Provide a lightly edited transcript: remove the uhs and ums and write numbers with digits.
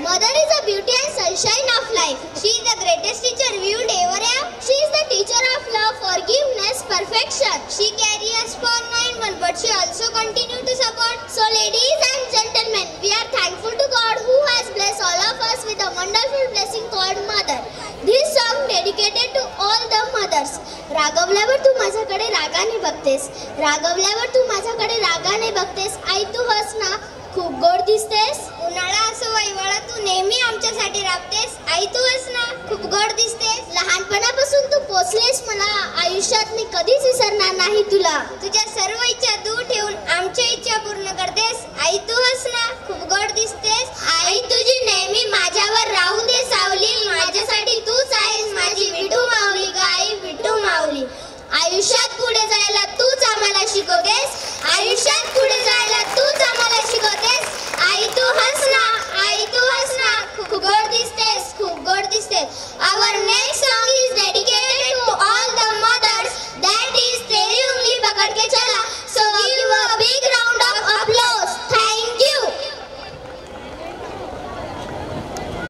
Mother is the beauty and sunshine of life. She is the greatest teacher we would ever have. She is the teacher of love, forgiveness, perfection. She carries us for 9 months, but she also continues to support. So ladies and gentlemen, we are thankful to God who has blessed all of us with a wonderful blessing called Mother. This song dedicated to all the mothers. रागवल्यावर तू माझ्याकडे रागाने बघतेस, रागवल्यावर तू माझ्याकडे रागाने बघतेस. आई तू हस ना, खूप गोड दिसतेस. उन्हाळा असो वा हिवाळा तू नेहमी आमच्यासाठी राबतेस. आई तू हस ना, खूप गोड दिसतेस. लहानपणापासून तू पोचलेस मला, आयुष्यात मी कधीच विसरणार नाही तुला. तुझ्या सर्व इच्छा दूर ठेवून आमच्या इच्छा पूर्ण करतेस. आई तू हस ना, खूप गोड दिसतेस. आई तुझी नेहमी माझ्यावर राहू दे सावली, माझ्यासाठी तूच आहेस माझी विठू माऊली ग आई, विठू माऊली. आयुष्यात पुढे जायला